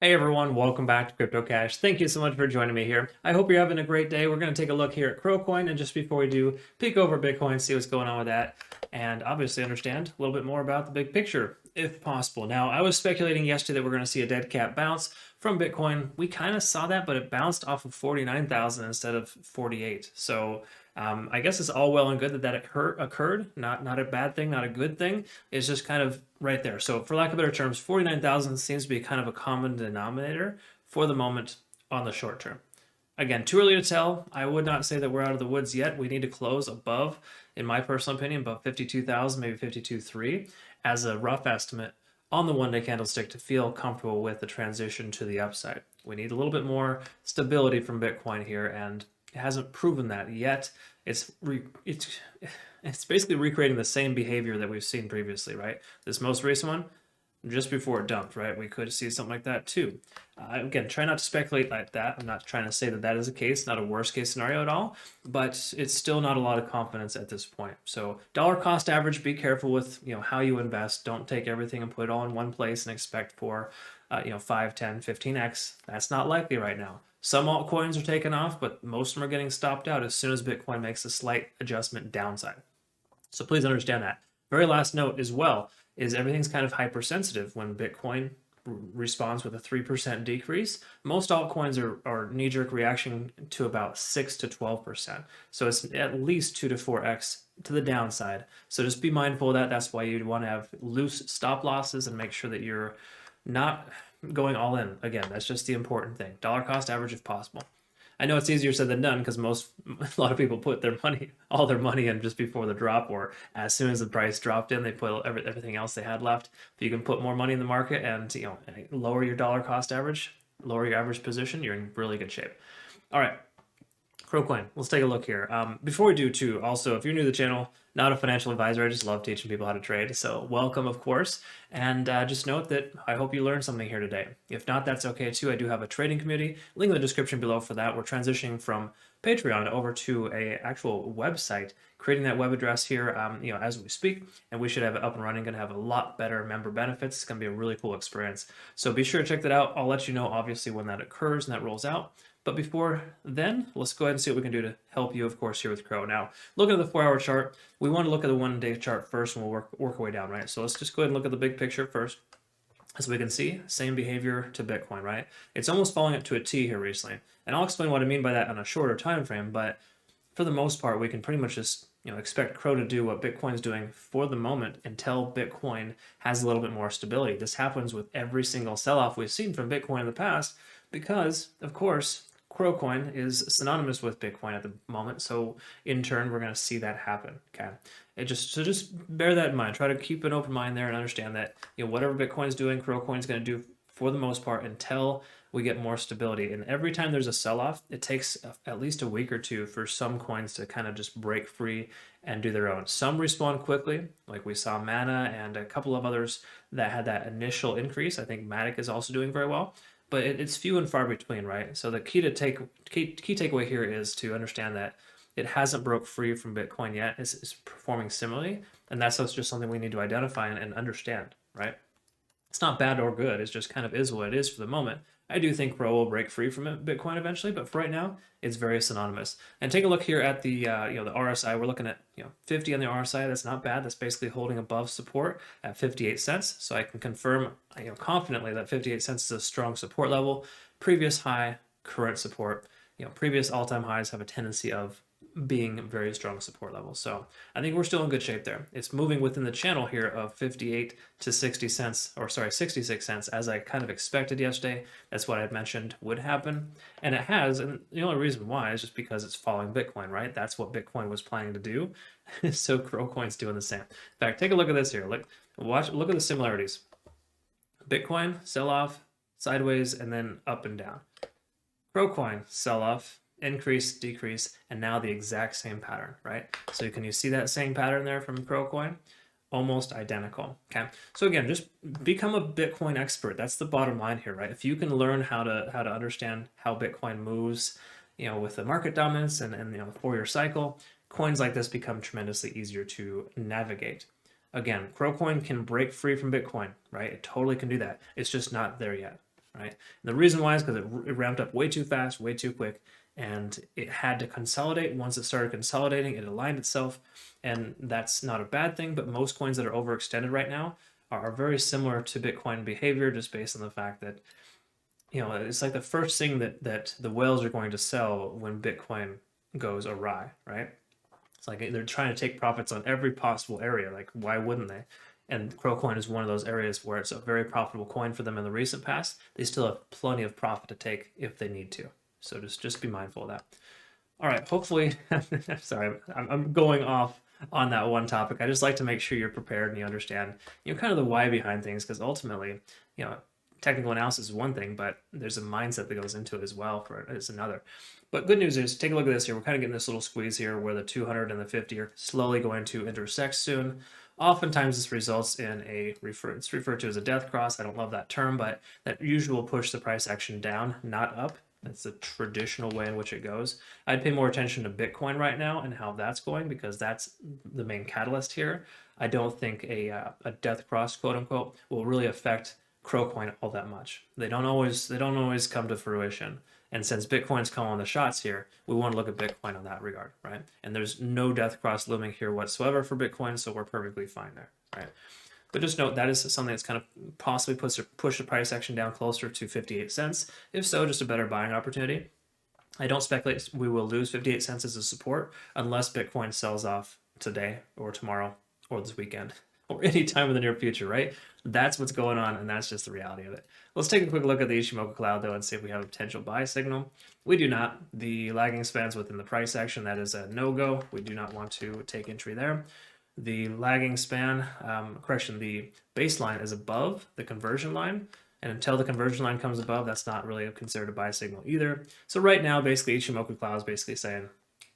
Hey everyone, welcome back to CryptoCache. Thank you so much for joining me here. I hope you're having a great day. We're going to take a look here at KuCoin, and just before we do, peek over Bitcoin, see what's going on with that, and obviously understand a little bit more about the big picture, if possible. Now, I was speculating yesterday that we're going to see a dead cat bounce from Bitcoin. We kind of saw that, but it bounced off of 49,000 instead of 48. So I guess it's all well and good that that occurred. Not a bad thing, not a good thing. It's just kind of right there. So for lack of better terms, 49,000 seems to be kind of a common denominator for the moment on the short term. Again, too early to tell. I would not say that we're out of the woods yet. We need to close above, in my personal opinion, above 52,000, maybe 52.3 as a rough estimate on the one-day candlestick to feel comfortable with the transition to the upside. We need a little bit more stability from Bitcoin here, and it hasn't proven that yet. It's basically recreating the same behavior that we've seen previously, right? This most recent one, just before it dumped, right? We could see something like that too. Again, try not to speculate like that. I'm not trying to say that that is the case, not a worst case scenario at all, but it's still not a lot of confidence at this point. So dollar cost average, be careful with how you invest. Don't take everything and put it all in one place and expect for 5, 10, 15x. That's not likely right now. Some altcoins are taking off, but most of them are getting stopped out as soon as Bitcoin makes a slight adjustment downside. So please understand that. Very last note as well is everything's kind of hypersensitive when Bitcoin responds with a 3% decrease. Most altcoins are knee-jerk reaction to about 6 to 12%. So it's at least 2 to 4x to the downside. So just be mindful of that. That's why you'd want to have loose stop losses and make sure that you're not going all in. Again, that's just the important thing. Dollar cost average if possible. I know it's easier said than done because a lot of people put all their money in just before the drop, or as soon as the price dropped in, they put everything else they had left. If you can put more money in the market and lower your dollar cost average, lower your average position, you're in really good shape. All right, KuCoin, let's take a look here. Before we do too, also, if you're new to the channel, not a financial advisor, I just love teaching people how to trade. So welcome, of course. And just note that I hope you learned something here today. If not, that's okay too. I do have a trading community. Link in the description below for that. We're transitioning from Patreon over to a actual website, creating that web address here, as we speak, and we should have it up and running. Going to have a lot better member benefits. It's going to be a really cool experience. So be sure to check that out. I'll let you know, obviously, when that occurs and that rolls out. But before then, let's go ahead and see what we can do to help you, of course, here with Crow. Now, looking at the 4-hour chart, we want to look at the one-day chart first, and we'll work our way down, right? So let's just go ahead and look at the big picture first. As we can see, same behavior to Bitcoin, right? It's almost falling up to a T here recently. And I'll explain what I mean by that on a shorter time frame, but for the most part, we can pretty much just expect Crow to do what Bitcoin's doing for the moment until Bitcoin has a little bit more stability. This happens with every single sell-off we've seen from Bitcoin in the past because, of course, KuCoin is synonymous with Bitcoin at the moment, so in turn we're going to see that happen. Okay, just bear that in mind. Try to keep an open mind there and understand that whatever Bitcoin's doing, KuCoin's going to do for the most part until we get more stability. And every time there's a sell-off, it takes at least a week or two for some coins to kind of just break free and do their own. Some respond quickly, like we saw Mana and a couple of others that had that initial increase. I think Matic is also doing very well. But it's few and far between, right? So the key takeaway here is to understand that it hasn't broke free from Bitcoin yet. It's performing similarly, and that's just something we need to identify and understand, right? It's not bad or good. It just kind of is what it is for the moment. I do think Pro will break free from Bitcoin eventually, but for right now, it's very synonymous. And take a look here at the the RSI. We're looking at 50 on the RSI. That's not bad. That's basically holding above support at 58 cents. So I can confirm confidently that 58 cents is a strong support level. Previous high, current support. Previous all-time highs have a tendency of being very strong support levels. So I think we're still in good shape there. It's moving within the channel here of 58 to 60 cents, or sorry, 66 cents, as I kind of expected yesterday. That's what I mentioned would happen. And it has, and the only reason why is just because it's following Bitcoin, right? That's what Bitcoin was planning to do. So KuCoin's doing the same. In fact, take a look at this here. Look at the similarities. Bitcoin, sell off, sideways, and then up and down. KuCoin, sell off, increase, decrease, and now the exact same pattern, right? So can you see that same pattern there from KuCoin? Almost identical. Okay, so again, just become a Bitcoin expert. That's the bottom line here, right? If you can learn how to understand how Bitcoin moves, with the market dominance and the 4-year cycle, coins like this become tremendously easier to navigate. Again, KuCoin can break free from Bitcoin, right? It totally can do that. It's just not there yet. right? And the reason why is because it ramped up way too fast, way too quick, and it had to consolidate. Once it started consolidating, it aligned itself, and that's not a bad thing, but most coins that are overextended right now are very similar to Bitcoin behavior, just based on the fact that, it's like the first thing that the whales are going to sell when Bitcoin goes awry, right? It's like they're trying to take profits on every possible area. Like, why wouldn't they? And KuCoin is one of those areas where it's a very profitable coin for them in the recent past. They still have plenty of profit to take if they need to. So just be mindful of that. All right, hopefully, sorry, I'm going off on that one topic. I just like to make sure you're prepared and you understand, kind of the why behind things, because ultimately, technical analysis is one thing, but there's a mindset that goes into it as well it's another. But good news is, take a look at this here. We're kind of getting this little squeeze here where the 200 and the 50 are slowly going to intersect soon. Oftentimes this results in it's referred to as a death cross. I don't love that term, but that usually will push the price action down, not up. That's the traditional way in which it goes. I'd pay more attention to Bitcoin right now and how that's going, because that's the main catalyst here. I don't think a death cross, quote unquote, will really affect KuCoin all that much. They don't always come to fruition. And since Bitcoin's calling the shots here, we want to look at Bitcoin on that regard, right? And there's no death cross looming here whatsoever for Bitcoin, so we're perfectly fine there, right? But just note that is something that's kind of possibly push the price action down closer to 58 cents. If so, just a better buying opportunity. I don't speculate we will lose 58 cents as a support unless Bitcoin sells off today or tomorrow or this weekend or any time in the near future, right? That's what's going on, and that's just the reality of it. Let's take a quick look at the Ichimoku cloud, though, and see if we have a potential buy signal. We do not. The lagging spans within the price action, that is a no-go. We do not want to take entry there. The lagging span, the baseline is above the conversion line, and until the conversion line comes above, that's not really considered a buy signal either. So right now, basically, Ichimoku cloud is basically saying,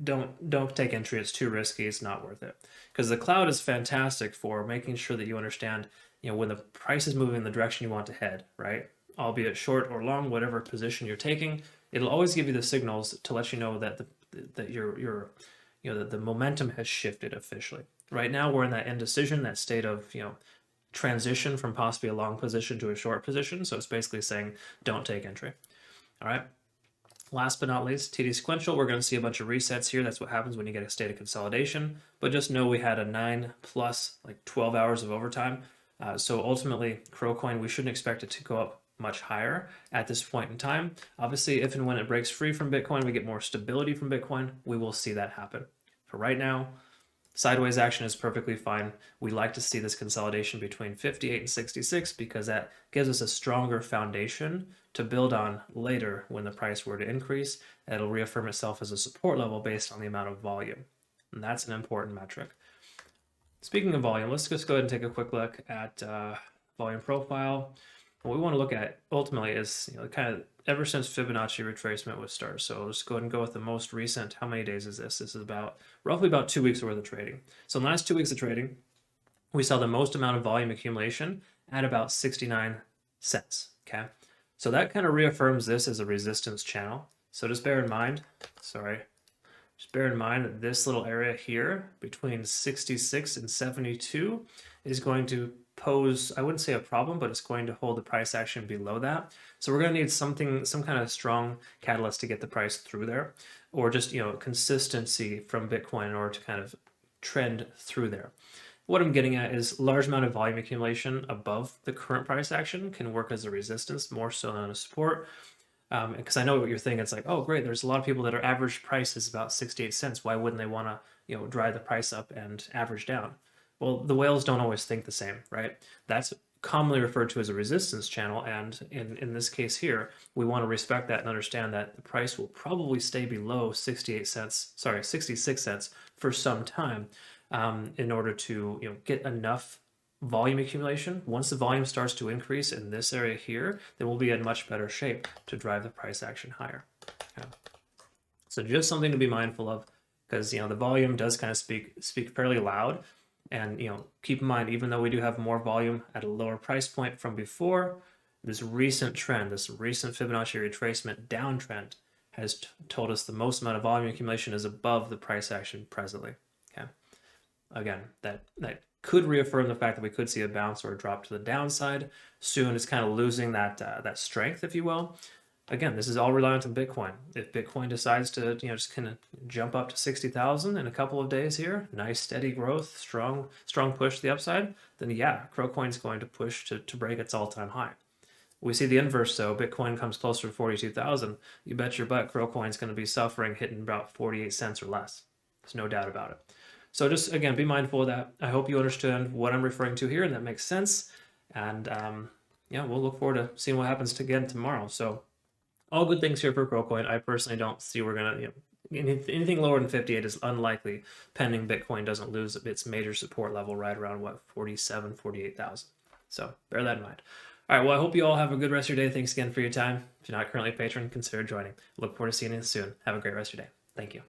don't take entry. It's too risky. It's not worth it. Because the cloud is fantastic for making sure that you understand, when the price is moving in the direction you want to head, right? Albeit short or long, whatever position you're taking, it'll always give you the signals to let you know that that the momentum has shifted officially. Right now, we're in that indecision, that state of, transition from possibly a long position to a short position. So it's basically saying, don't take entry. All right. Last but not least, TD sequential, we're going to see a bunch of resets here. That's what happens when you get a state of consolidation. But just know we had a 9 plus 12 hours of overtime. So ultimately, KuCoin, we shouldn't expect it to go up much higher at this point in time. Obviously, if and when it breaks free from Bitcoin, we get more stability from Bitcoin, we will see that happen. For right now, sideways action is perfectly fine. We like to see this consolidation between 58 and 66 because that gives us a stronger foundation to build on later when the price were to increase. It'll reaffirm itself as a support level based on the amount of volume. And that's an important metric. Speaking of volume, let's just go ahead and take a quick look at volume profile. What we want to look at ultimately is kind of ever since Fibonacci retracement was started. So let's go ahead and go with the most recent. How many days is this? This is roughly about 2 weeks worth of trading. So in the last 2 weeks of trading, we saw the most amount of volume accumulation at about 69 cents. Okay, so that kind of reaffirms this as a resistance channel. So just bear in mind, that this little area here between 66 and 72 is going to pose, I wouldn't say a problem, but it's going to hold the price action below that. So we're going to need some kind of strong catalyst to get the price through there, or just consistency from Bitcoin in order to kind of trend through there. What I'm getting at is large amount of volume accumulation above the current price action can work as a resistance more so than a support. Because I know what you're thinking. It's like, oh, great, there's a lot of people that are average price is about 68 cents. Why wouldn't they want to, drive the price up and average down? Well, the whales don't always think the same, right? That's commonly referred to as a resistance channel. And in this case here, we want to respect that and understand that the price will probably stay below 66 cents for some time in order to, get enough volume accumulation. Once the volume starts to increase in this area here, then we'll be in much better shape to drive the price action higher. Okay. So just something to be mindful of, because the volume does kind of speak fairly loud. And keep in mind, even though we do have more volume at a lower price point from before, this recent trend, this recent Fibonacci retracement downtrend has told us the most amount of volume accumulation is above the price action presently. Okay. again, that could reaffirm the fact that we could see a bounce or a drop to the downside soon. It's kind of losing that strength, if you will. Again, this is all reliant on Bitcoin. If Bitcoin decides to, just kind of jump up to 60,000 in a couple of days here, nice steady growth, strong push to the upside, then yeah, KuCoin's going to push to break its all-time high. We see the inverse though. Bitcoin comes closer to 42,000. You bet your butt KuCoin's going to be suffering, hitting about 48 cents or less. There's no doubt about it. So just, again, be mindful of that. I hope you understand what I'm referring to here and that makes sense. And yeah, we'll look forward to seeing what happens again tomorrow. So all good things here for KuCoin. I personally don't see we're going to, anything lower than 58 is unlikely, pending Bitcoin doesn't lose its major support level right around, what, 47, 48,000. So bear that in mind. All right, well, I hope you all have a good rest of your day. Thanks again for your time. If you're not currently a patron, consider joining. Look forward to seeing you soon. Have a great rest of your day. Thank you.